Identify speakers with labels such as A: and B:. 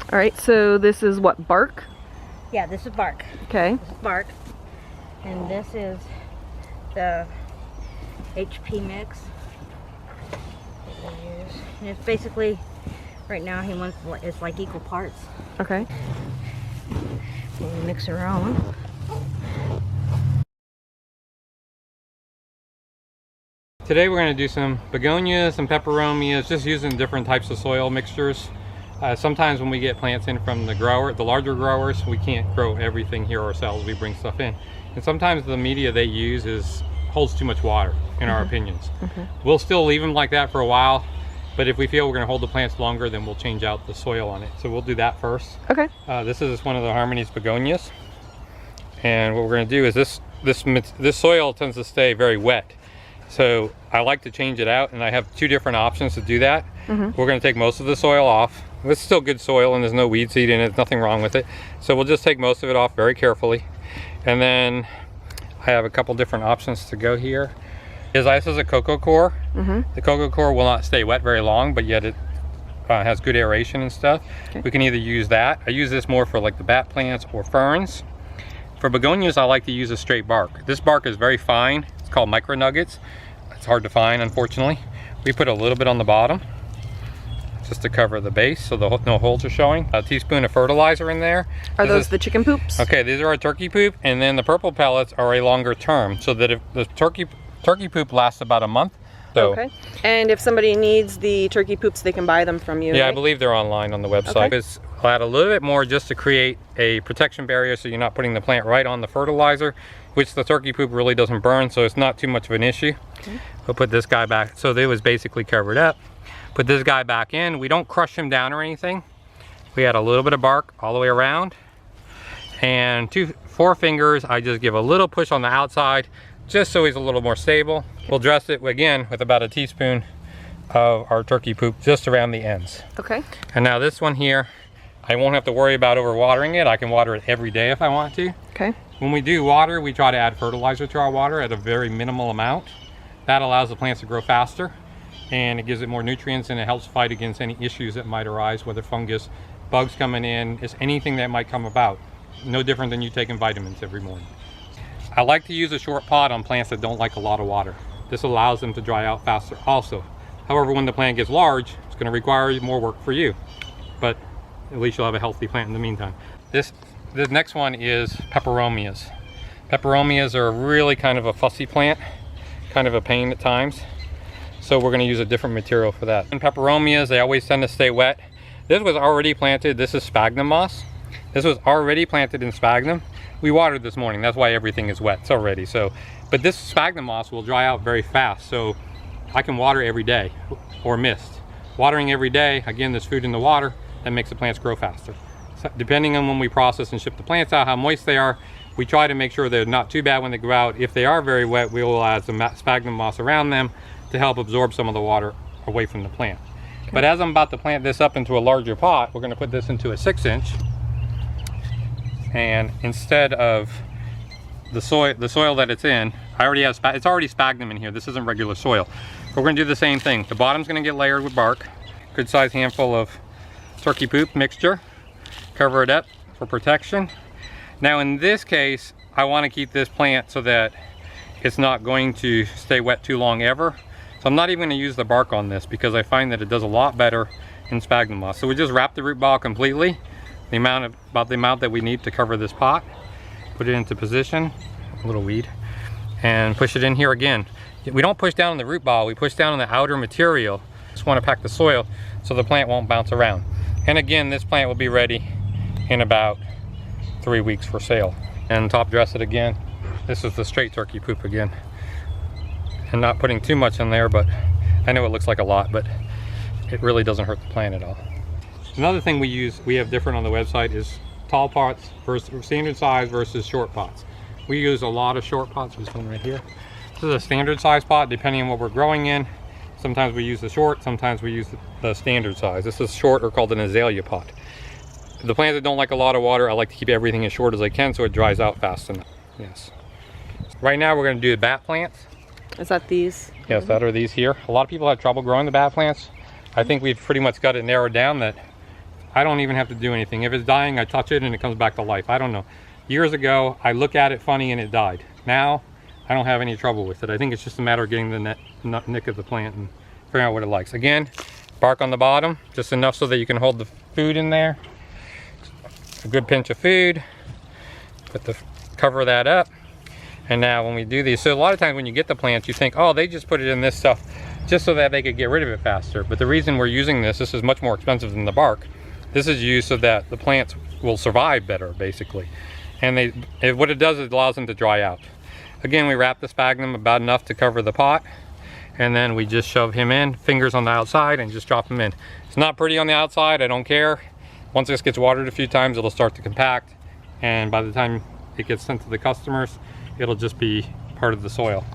A: All right, so this is what, bark?
B: Yeah, this is bark.
A: Okay.
B: This is bark. And this is the HP mix that we use. And it's basically, right now he wants, it's like equal parts.
A: Okay.
B: So we mix our own.
C: Today we're going to do some begonias, some peperomias, just using different types of soil mixtures. Sometimes when we get plants in from the larger growers, we can't grow everything here ourselves. We bring stuff in. And sometimes the media they use holds too much water, in our opinions. We'll still leave them like that for a while, but if we feel we're going to hold the plants longer, then we'll change out the soil on it. So we'll do that first.
A: Okay.
C: This is one of the Harmony's begonias. And what we're going to do is this soil tends to stay very wet. So I like to change it out, and I have two different options to do that. We're going to take most of the soil off. It's still good soil and there's no weed seed in it, there's nothing wrong with it. So we'll just take most of it off very carefully. And then I have a couple different options to go here. This is a cocoa core. The cocoa core will not stay wet very long, but yet it has good aeration and stuff. Okay. We can either use that. I use this more for like the bat plants or ferns. For begonias, I like to use a straight bark. This bark is very fine. It's called micro nuggets. It's hard to find, unfortunately. We put a little bit on the bottom just to cover the base so no holes are showing. A teaspoon of fertilizer in there.
A: Are those the chicken poops?
C: Okay, these are our turkey poop, and then the purple pellets are a longer term, so that if the turkey poop lasts about a month. So,
A: okay. And if somebody needs the turkey poops, they can buy them from you,
C: yeah,
A: right?
C: I believe they're online on the website.
A: Okay.
C: I'll add a little bit more just to create a protection barrier so you're not putting the plant right on the fertilizer, which the turkey poop really doesn't burn, so it's not too much of an issue. Okay. We'll put this guy back. So it was basically covered up. Put this guy back in. We don't crush him down or anything. We add a little bit of bark all the way around. And 4 fingers, I just give a little push on the outside just so he's a little more stable. We'll dress it again with about a teaspoon of our turkey poop just around the ends. Okay. And now this one here, I won't have to worry about overwatering it. I can water it every day if I want to. Okay. When we do water, we try to add fertilizer to our water at a very minimal amount. That allows the plants to grow faster, and it gives it more nutrients, and it helps fight against any issues that might arise, whether fungus, bugs coming in, is anything that might come about. No different than you taking vitamins every morning. I like to use a short pot on plants that don't like a lot of water. This allows them to dry out faster also. However, when the plant gets large, it's going to require more work for you, but at least you'll have a healthy plant in the meantime. This next one is peperomias. Peperomias are really kind of a fussy plant, kind of a pain at times. So we're going to use a different material for that. And peperomias, they always tend to stay wet. This was already planted. This is sphagnum moss. This was already planted in sphagnum. We watered this morning. That's why everything is wet. It's already so. But this sphagnum moss will dry out very fast. So I can water every day or mist. Watering every day, again, there's food in the water that makes the plants grow faster. So depending on when we process and ship the plants out, how moist they are, we try to make sure they're not too bad when they go out. If they are very wet, we will add some sphagnum moss around them to help absorb some of the water away from the plant. Okay. But as I'm about to plant this up into a larger pot, we're going to put this into a 6-inch. And instead of the soil that it's in, it's already sphagnum in here. This isn't regular soil. But we're going to do the same thing. The bottom's going to get layered with bark. Good sized handful of turkey poop mixture. Cover it up for protection. Now in this case, I want to keep this plant so that it's not going to stay wet too long ever. So I'm not even going to use the bark on this because I find that it does a lot better in sphagnum moss. So we just wrap the root ball completely, about the amount that we need to cover this pot. Put it into position, a little weed, and push it in here again. We don't push down on the root ball, we push down on the outer material. Just want to pack the soil so the plant won't bounce around. And again, this plant will be ready in about 3 weeks for sale. And top dress it again. This is the straight turkey poop again. And not putting too much in there, but I know it looks like a lot, but it really doesn't hurt the plant at all. Another thing we have different on the website is tall pots versus standard size versus short pots. We use a lot of short pots. This one right here. This is a standard size pot depending on what we're growing in. Sometimes we use the short, sometimes we use the standard size. This is short, or called an azalea pot. The plants that don't like a lot of water, I like to keep everything as short as I can so it dries out fast enough. Yes. Right now we're going to do the bat plants.
A: Is that these?
C: Yes, that are these here. A lot of people have trouble growing the bat plants. I think we've pretty much got it narrowed down that I don't even have to do anything. If it's dying, I touch it and it comes back to life. I don't know. Years ago, I look at it funny and it died. Now, I don't have any trouble with it. I think it's just a matter of getting the nick of the plant and figuring out what it likes. Again, bark on the bottom, just enough so that you can hold the food in there. A good pinch of food. Cover that up. And now when we do these, so a lot of times when you get the plants, you think, oh, they just put it in this stuff just so that they could get rid of it faster. But the reason we're using this is much more expensive than the bark. This is used so that the plants will survive better, basically. And what it does is it allows them to dry out. Again, we wrap the sphagnum about enough to cover the pot. And then we just shove him in, fingers on the outside, and just drop him in. It's not pretty on the outside, I don't care. Once this gets watered a few times, it'll start to compact. And by the time it gets sent to the customers, it'll just be part of the soil.